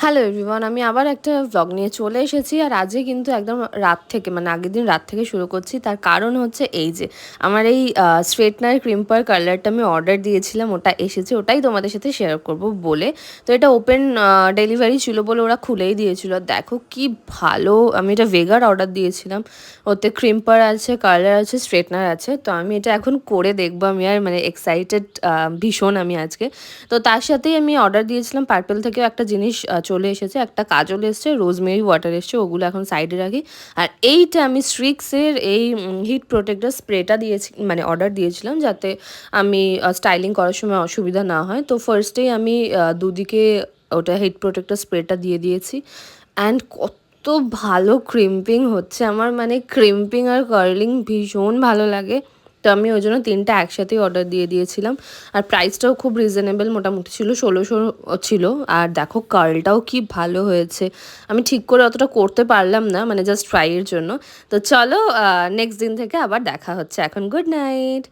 Hello everyone, আমি আবার একটা ভ্লগ নিয়ে চলে এসেছি। আর আজকে কিন্তু একদম রাত থেকে মানে আগের দিন রাত থেকে শুরু করছি। তার কারণ হচ্ছে এই যে আমার এই স্ট্রেটনার ক্রিম্পার কালারটা আমি অর্ডার দিয়েছিলাম, ওটা এসেছে, ওটাই তোমাদের সাথে শেয়ার করব বলে। তো এটা ওপেন ডেলিভারি ছিল বলে ওরা খুলেই দিয়েছিল। দেখো কি ভালো, আমি এটা ভেগার অর্ডার দিয়েছিলাম। ওতে ক্রিম্পার আছে, কালার আছে, স্ট্রেটনার আছে। তো আমি এটা এখন করে দেখবো। আমি আর মানে এক্সাইটেড ভীষণ আমি আজকে। তো তার সাথেই আমি অর্ডার দিয়েছিলাম পার্পেল থেকেও একটা জিনিস চলে এসেছে, একটা কাজল এসছে, রোজমেরি ওয়াটার এসছে, ওগুলো এখন সাইডে রাখি। আর এইটা আমি স্ট্রিক্সের এই হিট প্রোটেক্টর স্প্রেটা দিয়েছি, মানে অর্ডার দিয়েছিলাম যাতে আমি স্টাইলিং করার সময় অসুবিধা না হয়। তো ফার্স্টেই আমি দুদিকে ওটা হিট প্রোটেক্টর স্প্রেটা দিয়ে দিয়েছি। অ্যান্ড কত ভালো ক্রিম্পিং হচ্ছে আমার, মানে ক্রিম্পিং আর কার্লিং ভীষণ ভালো লাগে। তো আমি ওই জন্য 3টা একসাথেই অর্ডার দিয়ে দিয়েছিলাম। আর প্রাইসটাও খুব রিজনেবল, মোটামুটি ছিল 1600 ছিল। আর দেখো কার্লটাও কি ভালো হয়েছে। আমি ঠিক করে অতটা করতে পারলাম না, মানে জাস্ট ট্রাইয়ের জন্য। তো চলো নেক্সট দিন থেকে আবার দেখা হচ্ছে। এখন গুড নাইট।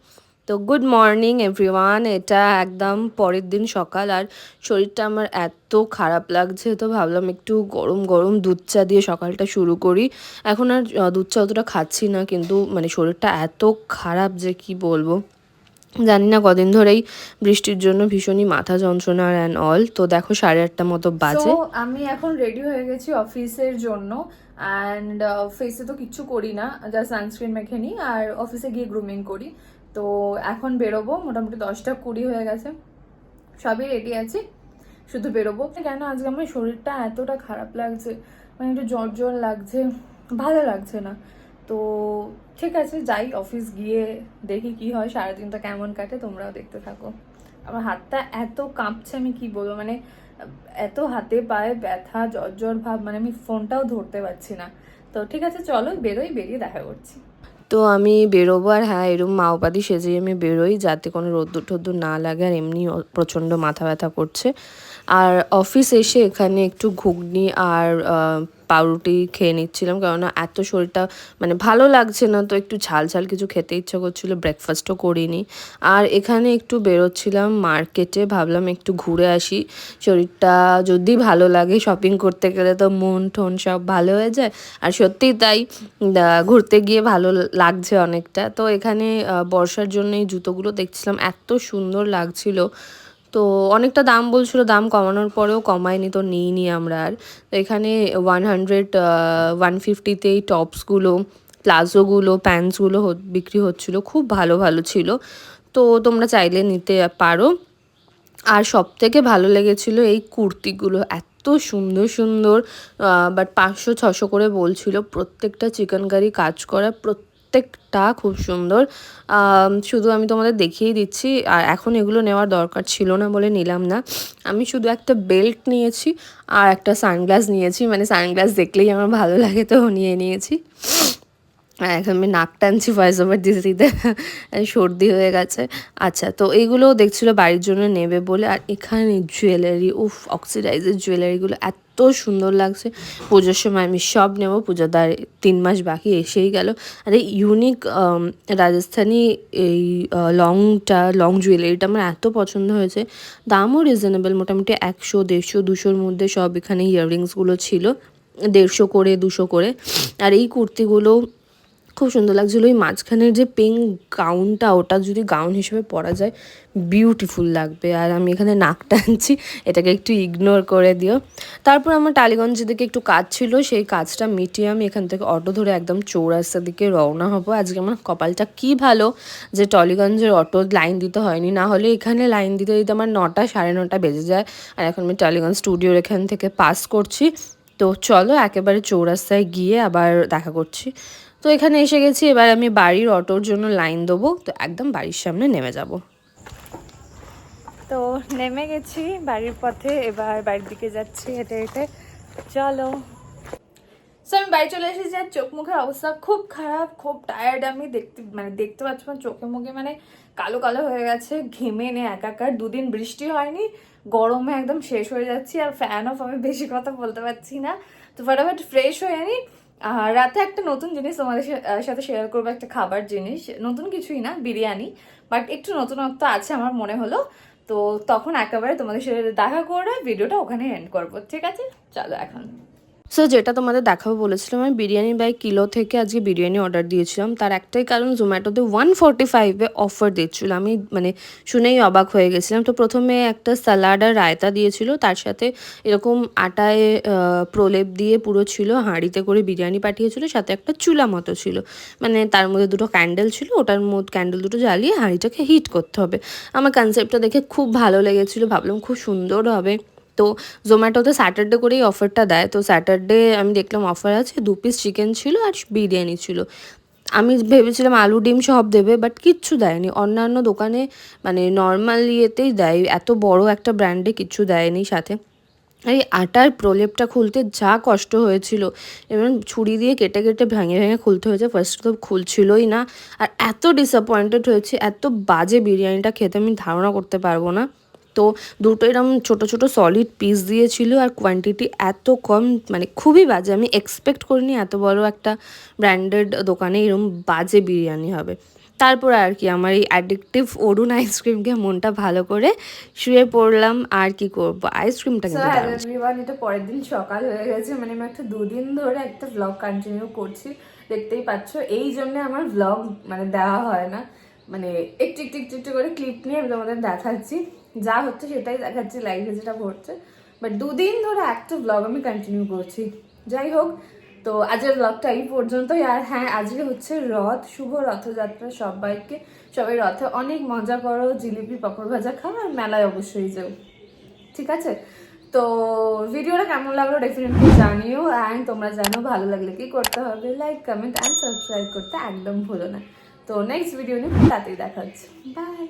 তো গুড মর্নিং এভরিওয়ান, এটা একদম পরের দিন সকাল। আর শরীরটা আমার এত খারাপ লাগছে, তো ভাবলাম একটু গরম গরম দুধ চা দিয়ে সকালটা শুরু করি। এখন আর দুধ চা অতটা খাচ্ছি না, কিন্তু মানে শরীরটা এত খারাপ যে কি বলবো। জানি না কদিন ধরেই বৃষ্টির জন্য ভীষণই মাথা যন্ত্রণা অ্যান্ড অল। তো দেখো 8:30 মতো বাজে। আমি এখন রেডি হয়ে গেছি অফিসের জন্য। অ্যান্ড ফেসে তো কিচ্ছু করি না, জাস্ট সানস্ক্রিন মেখে নিই আর অফিসে গিয়ে গ্রুমিং করি। তো এখন বেরোবো, মোটামুটি 10টা 20 হয়ে গেছে, সবই রেডি আছি, শুধু বেরোবো। কেন আজকে আমার শরীরটা এতটা খারাপ লাগছে, মানে একটু জ্বর জ্বর লাগছে, ভালো লাগছে না। তো ঠিক আছে, যাই অফিস গিয়ে দেখি কি হয়, সারাদিনটা কেমন কাটে, তোমরাও দেখতে থাকো। আমার হাতটা এত কাঁপছে, আমি কি বলবো, মানে এত হাতে পায়ে ব্যথা, জ্বর জ্বর ভাব, মানে আমি ফোনটাও ধরতে পারছি না। তো ঠিক আছে, চলো বেরোই, বেরিয়ে দেখা করছি। তো আমি বেরোবো। আর হ্যাঁ, এরকম মাওবাদি সেজেই আমি বেরোই যাতে কোনো রোদ্দুর টোদ্দুর না লাগে। আর এমনি প্রচণ্ড মাথা ব্যথা করছে। আর অফিস এসে এখানে একটু ঘুগনি আর পাউরুটি খেয়ে নিচ্ছিলাম, কেননা এত শরীরটা মানে ভালো লাগছে না। তো একটু ঝাল ঝাল কিছু খেতে ইচ্ছা করছিলো, ব্রেকফাস্টও করিনি। আর এখানে একটু বেরোচ্ছিলাম মার্কেটে, ভাবলাম একটু ঘুরে আসি। শরীরটা যদি ভালো লাগে, শপিং করতে গেলে তো মন টন সব ভালো হয়ে যায়। আর সত্যিই তাই, ঘুরতে গিয়ে ভালো লাগছে অনেকটা। তো এখানে বর্ষার জন্য এই জুতোগুলো দেখছিলাম, এত সুন্দর লাগছিল। তো অনেকটা দাম বলছিল, দাম কমানোর পরেও কমায়নি, তো নিইনি আমরা আর। তো এখানে 150 এই টপসগুলো, প্লাজোগুলো, প্যান্টসগুলো বিক্রি হচ্ছিলো, খুব ভালো ভালো ছিল। তো তোমরা চাইলে নিতে পারো। আর সবথেকে ভালো লেগেছিল এই কুর্তিগুলো, এত সুন্দর সুন্দর। বাট 500-600 করে বলছিল, প্রত্যেকটা চিকেনকারি কাজ করা, প্রত্যেকটা খুব সুন্দর। শুধু আমি তোমাদের দেখিয়ে দিচ্ছি। আর এখন এগুলো নেওয়ার দরকার ছিল না বলে নিলাম না। আমি শুধু একটা বেল্ট নিয়েছি আর একটা সানগ্লাস নিয়েছি, মানে সানগ্লাস দেখলেই আমার ভালো লাগে, তো নিয়ে নিয়েছি। এখন আমি নাক টানছি ভয়েস ওভার দিতে দিতে, সর্দি হয়ে গেছে। আচ্ছা, তো এইগুলোও দেখছিল বাড়ির জন্য নেবে বলে। আর এখানে জুয়েলারি, উফ, অক্সিডাইজের জুয়েলারিগুলো এত সুন্দর লাগছে। পুজোর সময় আমি সব নেব, পুজোর 3 মাস বাকি এসেই গেল। আর এই ইউনিক রাজস্থানি এই লং জুয়েলারিটা আমার এত পছন্দ হয়েছে। দামও রিজনেবল, মোটামুটি 100, 150, 200-র মধ্যে সব এখানে ইয়াররিংসগুলো ছিল, 150 করে, 200 করে। আর এই কুর্তিগুলো খুব সুন্দর লাগছিলো। ওই মাঝখানের যে পিঙ্ক গাউনটা, ওটা যদি গাউন হিসেবে পরা যায় বিউটিফুল লাগবে। আর আমি এখানে নাক টানছি, এটাকে একটু ইগনোর করে দিও। তারপর আমার টালিগঞ্জের দিকে একটু কাজ ছিল, সেই কাজটা মিটিয়ে আমি এখান থেকে অটো ধরে একদম চৌরাস্তার দিকে রওনা হব। আজকে আমার কপালটা কি ভালো যে টলিগঞ্জের অটো লাইন দিতে হয়নি, না হলে এখানে লাইন দিতে দিতে আমার 9টা, 9:30 বেজে যায়। আর এখন আমি টালিগঞ্জ স্টুডিওর এখান থেকে পাস করছি। তো চলো একেবারে চৌরাস্তায় গিয়ে আবার দেখা করছি। তো এখানে এসে গেছি, এবার আমি বাড়ির অটোর জন্য লাইন দেবো, তো একদম বাড়ির সামনে নেমে যাব। তো নেমে গেছি বাড়ির পথে, এবার বাড়ির দিকে যাচ্ছি হেঁটে হেঁটে। চলো। সো আমি বাড়ি চলে এসেছি, আর চোখ মুখের অবস্থা খুব খারাপ, খুব টায়ার্ড। আমি দেখতে পাচ্ছি আমার চোখে মুখে মানে কালো কালো হয়ে গেছে, ঘেমে নে একাকার। 2 দিন বৃষ্টি হয়নি, গরমে একদম শেষ হয়ে যাচ্ছি। আর ফ্যান অফ, আমি বেশি কথা বলতে পারছি না। তো ফটাফট ফ্রেশ হয়ে নি। আর রাতে একটা নতুন জিনিস তোমাদের সাথে শেয়ার করবো, একটা খাবার জিনিস, নতুন কিছুই না, বিরিয়ানি, বাট একটু নতুনত্ব আছে আমার মনে হলো। তো তো তখন একেবারে তোমাদের সাথে দেখা করে ভিডিওটা ওখানে এন্ড করবো, ঠিক আছে? চলো এখন। সো যেটা তোমাদের দেখাবো বলেছিলাম, আমি বিরিয়ানি বাই কিলো থেকে আজকে বিরিয়ানি অর্ডার দিয়েছিলাম। তার একটাই কারণ, জোম্যাটোতে 145-এ অফার দিচ্ছিল। আমি মানে শুনেই অবাক হয়ে গেছিলাম। তো প্রথমে একটা স্যালাড আর রায়তা দিয়েছিল, তার সাথে এরকম আটায় প্রলেপ দিয়ে পুরো ছিল, হাঁড়িতে করে বিরিয়ানি পাঠিয়েছিল, সাথে একটা চুলা মতো ছিল, মানে তার মধ্যে দুটো ক্যান্ডেল ছিল, ওটার মধ্যে ক্যান্ডেল দুটো জ্বালিয়ে হাঁড়িটাকে হিট করতে হবে। আমার কনসেপ্টটা দেখে খুব ভালো লেগেছিলো, ভাবলাম খুব সুন্দর হবে। তো জোম্যাটোতে স্যাটারডে করেই অফারটা দেয়। তো স্যাটারডে আমি দেখলাম অফার আছে, 2 পিস চিকেন ছিল আর বিরিয়ানি ছিল। আমি ভেবেছিলাম আলু ডিম সব দেবে, বাট কিচ্ছু দেয়নি। অন্যান্য দোকানে মানে নর্মাল ইয়েতেই দেয়, এত বড় একটা ব্র্যান্ডে কিচ্ছু দেয়নি সাথে। এই আটার প্রলেপটা খুলতে যা কষ্ট হয়েছিল, এবং ছুরি দিয়ে কেটে কেটে ভেঙে ভেঙে খুলতে হয়েছে, ফার্স্ট তো খুলছিলই না। আর এত ডিসঅ্যাপয়েন্টেড হয়েছে, এত বাজে বিরিয়ানিটা খেতে আমি ধারণা করতে পারবো না। তো দুটো এরকম ছোটো ছোটো সলিড পিস দিয়েছিল, আর কোয়ান্টিটি এত কম, মানে খুবই বাজে। আমি এক্সপেক্ট করিনি এত বড় একটা ব্র্যান্ডেড দোকানে এরকম বাজে বিরিয়ানি হবে। তারপর আর কি, আমার এই অ্যাডিকটিভ অরুণ আইসক্রিমকে মনটা ভালো করে শুয়ে পড়লাম। আর কি করবো, আইসক্রিমটা কিন্তু এভরিওয়ান, এটা পরের দিন সকাল হয়ে গেছে। মানে আমি একটা 2 দিন ধরে একটা ব্লগ কন্টিনিউ করছি, দেখতেই পাচ্ছ। এই জন্য আমার ব্লগ মানে দেওয়া হয় না, মানে একটু একটু একটু একটু করে ক্লিপ নিয়ে আমি তোমাদের দেখাচ্ছি, যা হচ্ছে সেটাই দেখাচ্ছি, লাইভে যেটা ঘটছে। বাট 2 দিন ধরে একটা ব্লগ আমি কন্টিনিউ করছি। যাই হোক, তো আজকের ব্লগটা এই পর্যন্তই। আর হ্যাঁ, আজকে হচ্ছে রথ, শুভ রথযাত্রা সবাইকে। সবাই রথে অনেক মজা করো, জিলিপি পাঁপড় ভাজা খাও, আর মেলায় অবশ্যই যাও, ঠিক আছে? তো ভিডিওটা কেমন লাগলো ডেফিনেটলি জানিও। অ্যান্ড তোমরা জানো ভালো লাগলে কি করতে হবে, লাইক কমেন্ট অ্যান্ড সাবস্ক্রাইব করতে একদম ভুলো না। তো নেক্সট ভিডিও নিয়ে তাড়াতাড়ি দেখা হচ্ছে, বাই।